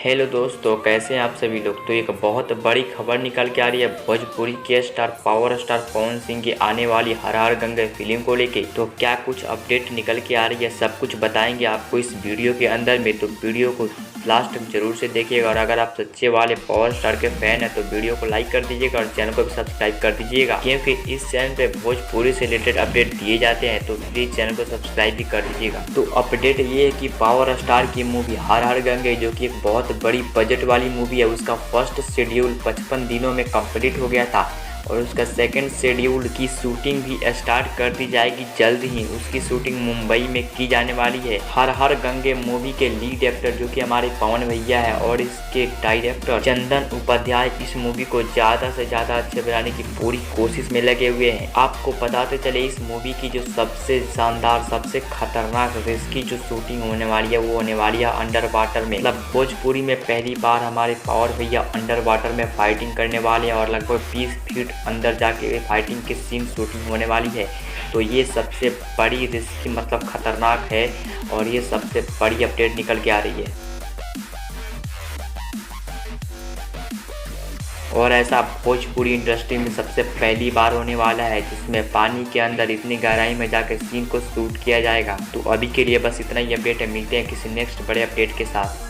Hello दोस्तों, कैसे हैं आप सभी लोग। तो एक बहुत बड़ी खबर निकल के आ रही है भोजपुरी के star power star Pawan Singh की आने वाली हर हर गंगे फिल्म को लेके। तो क्या कुछ अपडेट निकल के आ रही है, सब कुछ बताएंगे आपको इस वीडियो के अंदर में। तो वीडियो को लास्ट तक जरूर से देखिएगा और अगर आप सच्चे वाले पावर स्टार के फैन हैं तो वीडियो को लाइक कर दीजिएगा और चैनल को भी सब्सक्राइब कर दीजिएगा, क्योंकि इस चैनल पे भोजपुरी से रिलेटेड अपडेट दिए जाते हैं। तो प्लीज चैनल को सब्सक्राइब भी कर दीजिएगा। तो अपडेट ये है कि पावर स्टार की मूवी हर हर गंगे, जो कि एक बहुत बड़ी बजट वाली मूवी है, उसका फर्स्ट शेड्यूल 55 दिनों में कंप्लीट हो गया था और उसका सेकंड शेड्यूल की शूटिंग भी स्टार्ट कर दी जाएगी जल्द ही। उसकी शूटिंग मुंबई में की जाने वाली है। हर हर गंगे मूवी के लीड एक्टर जो कि हमारे पवन भैया है और इसके डायरेक्टर चंदन उपाध्याय इस मूवी को ज़्यादा से ज़्यादा अच्छे बनाने की पूरी कोशिश में लगे हुए हैं। आपको बताते चले इस मूवी की जो सबसे शानदार, सबसे खतरनाक, रिस्की जो शूटिंग होने वाली है वो होने वाली है अंडर वाटर में। मतलब भोजपुरी में पहली बार हमारे पावर भैया अंडर वाटर में फाइटिंग करने वाले हैं और लगभग 20 फीट अंदर जाके फाइटिंग के सीन शूटिंग होने वाली है। तो ये सबसे बड़ी रिस्की, मतलब खतरनाक है और ये सबसे बड़ी अपडेट निकल के आ रही है। और ऐसा भोजपुरी इंडस्ट्री में सबसे पहली बार होने वाला है जिसमें पानी के अंदर इतनी गहराई में जाकर सीन को शूट किया जाएगा। तो अभी के लिए बस इतना ही अपडेट है, मिलते हैं किसी नेक्स्ट बड़े अपडेट के साथ।